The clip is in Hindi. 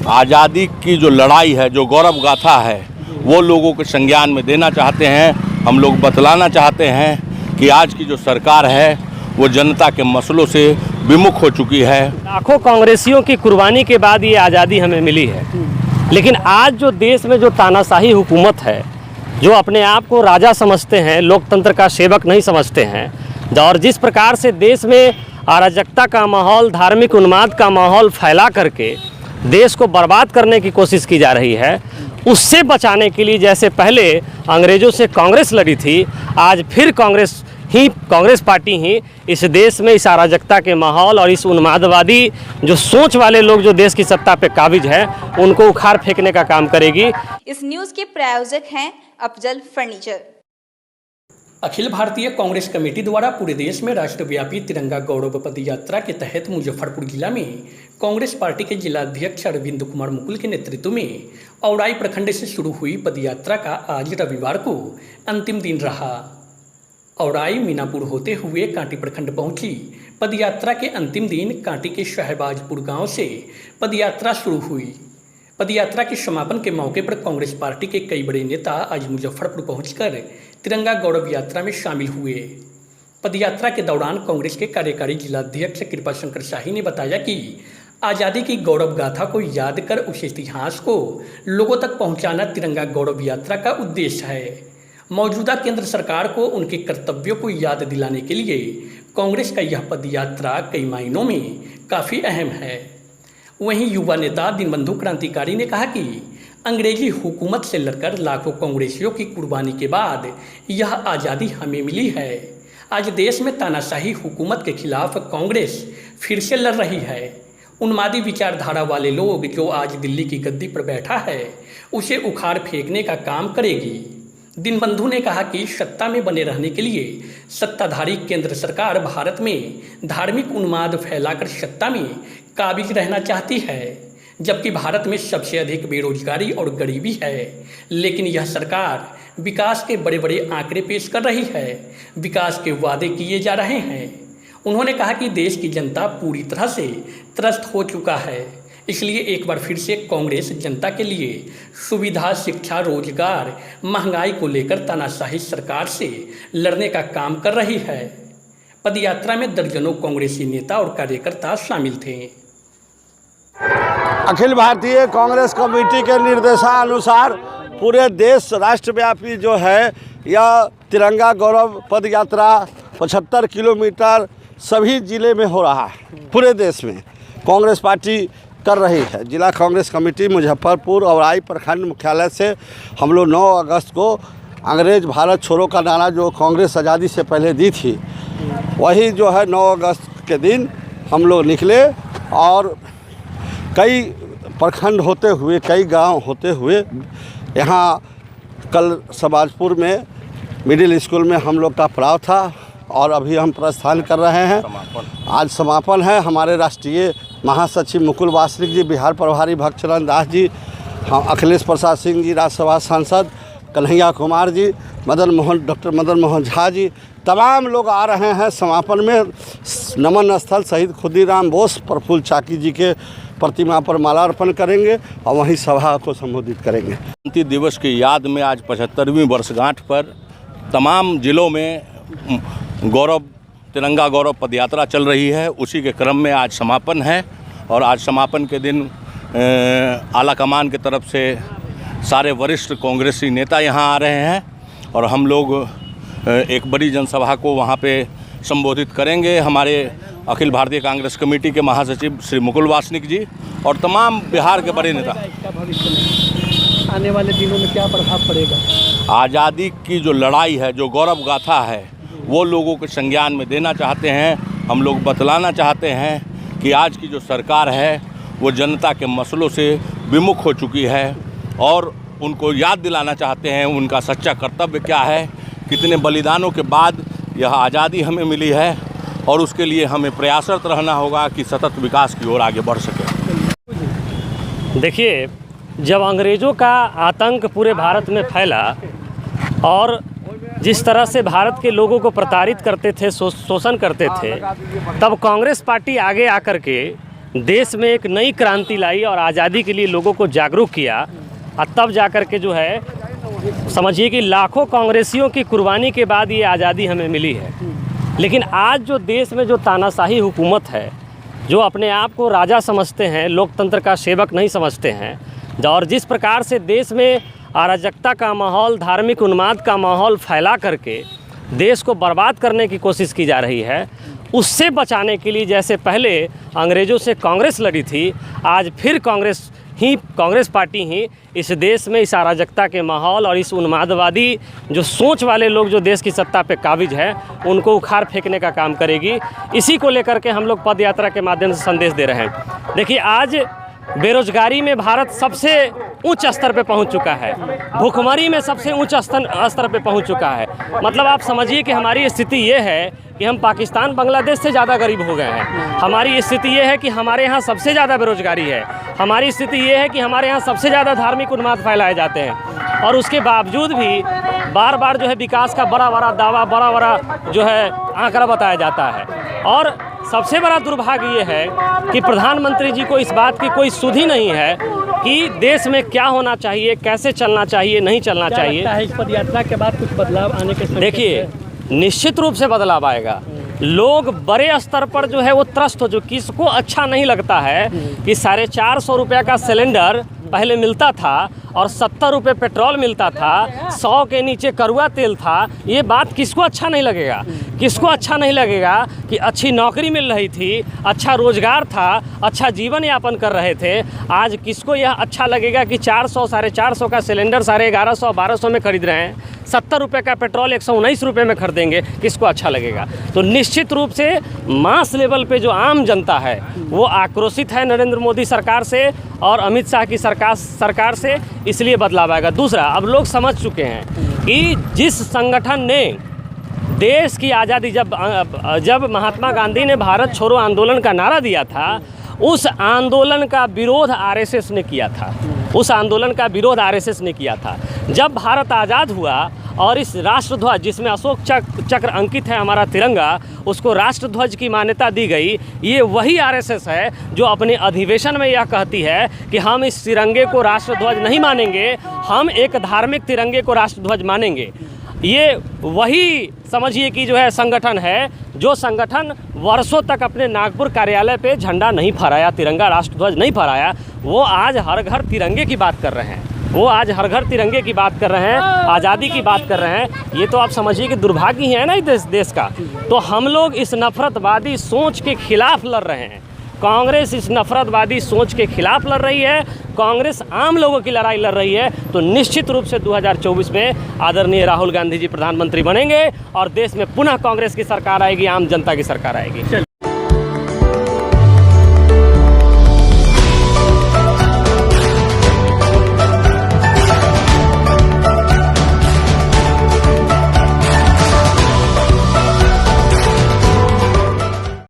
आज़ादी की जो लड़ाई है, जो गौरव गाथा है, वो लोगों के संज्ञान में देना चाहते हैं। हम लोग बतलाना चाहते हैं कि आज की जो सरकार है वो जनता के मसलों से विमुख हो चुकी है। लाखों कांग्रेसियों की कुर्बानी के बाद ये आज़ादी हमें मिली है, लेकिन आज जो देश में जो तानाशाही हुकूमत है, जो अपने आप को राजा समझते हैं, लोकतंत्र का सेवक नहीं समझते हैं, और जिस प्रकार से देश में अराजकता का माहौल, धार्मिक उन्माद का माहौल फैला करके देश को बर्बाद करने की कोशिश की जा रही है, उससे बचाने के लिए जैसे पहले अंग्रेज़ों से कांग्रेस लड़ी थी, आज फिर कांग्रेस पार्टी ही इस देश में इस अराजकता के माहौल और इस उन्मादवादी जो सोच वाले लोग जो देश की सत्ता पे काबिज हैं, उनको उखाड़ फेंकने का काम करेगी। इस न्यूज़ के प्रायोजक हैं अफजल फर्नीचर। अखिल भारतीय कांग्रेस कमेटी द्वारा पूरे देश में राष्ट्रव्यापी तिरंगा गौरव पद यात्रा के तहत मुजफ्फरपुर जिला में कांग्रेस पार्टी के जिलाध्यक्ष अरविंद कुमार मुकुल के नेतृत्व में औराई प्रखंड से शुरू हुई पदयात्रा का आज रविवार को अंतिम दिन रहा। औराई मीनापुर होते हुए कांटी प्रखंड पहुंची पदयात्रा के अंतिम दिन कांटी के शहबाजपुर गांव से पदयात्रा शुरू हुई। पदयात्रा के समापन के मौके पर कांग्रेस पार्टी के कई बड़े नेता आज मुजफ्फरपुर पहुंचकर तिरंगा गौरव यात्रा में शामिल हुए। पदयात्रा के दौरान कांग्रेस के कार्यकारी जिलाध्यक्ष कृपा शंकर शाही ने बताया कि आज़ादी की गौरव गाथा को याद कर उस इतिहास को लोगों तक पहुंचाना तिरंगा गौरव यात्रा का उद्देश्य है। मौजूदा केंद्र सरकार को उनके कर्तव्यों को याद दिलाने के लिए कांग्रेस का यह पदयात्रा कई मायनों में काफ़ी अहम है। वहीं युवा नेता दीनबंधु क्रांतिकारी ने कहा कि अंग्रेजी हुकूमत से लड़कर लाखों कांग्रेसियों की कुर्बानी के बाद यह आज़ादी हमें मिली है। आज देश में तानाशाही हुकूमत के खिलाफ कांग्रेस फिर से लड़ रही है। उन्मादी विचारधारा वाले लोग जो आज दिल्ली की गद्दी पर बैठा है, उसे उखाड़ फेंकने का काम करेगी। दीनबंधु ने कहा कि सत्ता में बने रहने के लिए सत्ताधारी केंद्र सरकार भारत में धार्मिक उन्माद फैलाकर सत्ता में काबिज रहना चाहती है, जबकि भारत में सबसे अधिक बेरोजगारी और गरीबी है। लेकिन यह सरकार विकास के बड़े बड़े आंकड़े पेश कर रही है, विकास के वादे किए जा रहे हैं। उन्होंने कहा कि देश की जनता पूरी तरह से त्रस्त हो चुका है, इसलिए एक बार फिर से कांग्रेस जनता के लिए सुविधा, शिक्षा, रोजगार, महंगाई को लेकर तानाशाही सरकार से लड़ने का काम कर रही है। पदयात्रा में दर्जनों कांग्रेसी नेता और कार्यकर्ता शामिल थे। अखिल भारतीय कांग्रेस कमेटी के निर्देशानुसार पूरे देश राष्ट्रव्यापी जो है यह तिरंगा गौरव पद यात्रा 75 किलोमीटर सभी जिले में हो रहा है। पूरे देश में कांग्रेस पार्टी कर रही है। जिला कांग्रेस कमेटी मुजफ्फरपुर औराई प्रखंड मुख्यालय से हम लोग 9 अगस्त को अंग्रेज भारत छोड़ो का नारा जो कांग्रेस आज़ादी से पहले दी थी, वही जो है 9 अगस्त के दिन हम लोग निकले और कई प्रखंड होते हुए, कई गांव होते हुए यहाँ कल शहबाजपुर में मिडिल स्कूल में हम लोग का पड़ाव था और अभी हम प्रस्थान कर रहे हैं। आज समापन है। हमारे राष्ट्रीय महासचिव मुकुल वासनिक जी, बिहार प्रभारी भक्तचरण दास जी, अखिलेश प्रसाद सिंह जी, राज्यसभा सांसद कन्हैया कुमार जी, डॉक्टर मदन मोहन झा जी, तमाम लोग आ रहे हैं। समापन में नमन स्थल शहीद खुदीराम बोस, प्रफुल्ल चाकी जी के प्रतिमा पर मालार्पण करेंगे और वहीं सभा को संबोधित करेंगे। क्रांति दिवस की याद में आज 75वीं वर्षगांठ पर तमाम जिलों में तिरंगा गौरव पदयात्रा चल रही है। उसी के क्रम में आज समापन है और आज समापन के दिन आलाकमान की तरफ से सारे वरिष्ठ कांग्रेसी नेता यहाँ आ रहे हैं और हम लोग एक बड़ी जनसभा को वहाँ पे संबोधित करेंगे। हमारे अखिल भारतीय कांग्रेस कमेटी के महासचिव श्री मुकुल वासनिक जी और तमाम बिहार के बड़े नेता। आने वाले दिनों में क्या प्रभाव पड़ेगा? आज़ादी की जो लड़ाई है, जो गौरव गाथा है, वो लोगों के संज्ञान में देना चाहते हैं। हम लोग बतलाना चाहते हैं कि आज की जो सरकार है वो जनता के मसलों से विमुख हो चुकी है और उनको याद दिलाना चाहते हैं उनका सच्चा कर्तव्य क्या है, कितने बलिदानों के बाद यह आज़ादी हमें मिली है और उसके लिए हमें प्रयासरत रहना होगा कि सतत विकास की ओर आगे बढ़ सके। देखिए, जब अंग्रेज़ों का आतंक पूरे भारत में फैला और जिस तरह से भारत के लोगों को प्रताड़ित करते थे, शोषण करते थे, तब कांग्रेस पार्टी आगे आकर के देश में एक नई क्रांति लाई और आज़ादी के लिए लोगों को जागरूक किया, और तब जाकर के जो है समझिए कि लाखों कांग्रेसियों की कुर्बानी के बाद ये आज़ादी हमें मिली है। लेकिन आज जो देश में जो तानाशाही हुकूमत है, जो अपने आप को राजा समझते हैं, लोकतंत्र का सेवक नहीं समझते हैं, और जिस प्रकार से देश में अराजकता का माहौल, धार्मिक उन्माद का माहौल फैला करके देश को बर्बाद करने की कोशिश की जा रही है, उससे बचाने के लिए जैसे पहले अंग्रेज़ों से कांग्रेस लड़ी थी, आज फिर कांग्रेस पार्टी ही इस देश में इस अराजकता के माहौल और इस उन्मादवादी जो सोच वाले लोग जो देश की सत्ता पे काबिज है, उनको उखाड़ फेंकने का काम करेगी। इसी को लेकर के हम लोग पद यात्रा के माध्यम से संदेश दे रहे हैं। देखिए, आज बेरोजगारी में भारत सबसे उच्च स्तर पे पहुंच चुका है, भूखमरी में सबसे उच्च स्तर पे पहुंच चुका है। मतलब आप समझिए कि हमारी स्थिति ये है कि हम पाकिस्तान, बांग्लादेश से ज़्यादा गरीब हो गए हैं। हमारी स्थिति ये है कि हमारे यहाँ सबसे ज़्यादा बेरोजगारी है। हमारी स्थिति ये है कि हमारे यहाँ सबसे ज़्यादा धार्मिक उन्माद फैलाए जाते हैं, और उसके बावजूद भी बार बार जो है विकास का बड़ा बड़ा दावा, बड़ा बड़ा जो है आंकड़ा बताया जाता है। और सबसे बड़ा दुर्भाग्य ये है कि प्रधानमंत्री जी को इस बात की कोई सुध ही नहीं है कि देश में क्या होना चाहिए, कैसे चलना चाहिए, नहीं चलना चाहिए। इस पद यात्रा के बाद कुछ बदलाव आने के देखिए, निश्चित रूप से बदलाव आएगा। लोग बड़े स्तर पर जो है वो त्रस्त हो, जो किसको अच्छा नहीं लगता है कि 450 रुपये का सिलेंडर पहले मिलता था और 70 रुपये पेट्रोल मिलता था, 100 के नीचे कड़वा तेल था। ये बात किसको अच्छा नहीं लगेगा? किसको अच्छा नहीं लगेगा कि अच्छी नौकरी मिल रही थी, अच्छा रोजगार था, अच्छा जीवन यापन कर रहे थे। आज किसको यह अच्छा लगेगा कि 400, 450 का सिलेंडर 1150, 1200 में खरीद रहे हैं, 70 रुपये का पेट्रोल 119 रुपये में खरीदेंगे? किसको अच्छा लगेगा? तो निश्चित रूप से मास लेवल पे जो आम जनता है वो आक्रोशित है नरेंद्र मोदी सरकार से और अमित शाह की सरकार से, इसलिए बदलाव आएगा। दूसरा, अब लोग समझ चुके हैं कि जिस संगठन ने देश की आज़ादी, जब महात्मा गांधी ने भारत छोड़ो आंदोलन का नारा दिया था, उस आंदोलन का विरोध आरएसएस ने किया था। उस आंदोलन का विरोध आरएसएस ने किया था। जब भारत आज़ाद हुआ और इस राष्ट्रध्वज जिसमें अशोक चक्र अंकित है, हमारा तिरंगा, उसको राष्ट्रध्वज की मान्यता दी गई। ये वही आरएसएस है जो अपने अधिवेशन में यह कहती है कि हम इस तिरंगे को राष्ट्रध्वज नहीं मानेंगे, हम एक धार्मिक तिरंगे को राष्ट्रध्वज मानेंगे। ये वही समझिए कि जो है संगठन है, जो संगठन वर्षों तक अपने नागपुर कार्यालय पे झंडा नहीं फहराया, तिरंगा राष्ट्रध्वज नहीं फहराया, वो आज हर घर तिरंगे की बात कर रहे हैं। वो आज हर घर तिरंगे की बात कर रहे हैं, आज़ादी की बात कर रहे हैं। ये तो आप समझिए कि दुर्भाग्य है ना इस देश का। तो हम लोग इस नफरतवादी सोच के खिलाफ लड़ रहे हैं। कांग्रेस इस नफरतवादी सोच के खिलाफ लड़ रही है, कांग्रेस आम लोगों की लड़ाई लड़ रही है। तो निश्चित रूप से 2024 में आदरणीय राहुल गांधी जी प्रधानमंत्री बनेंगे और देश में पुनः कांग्रेस की सरकार आएगी, आम जनता की सरकार आएगी।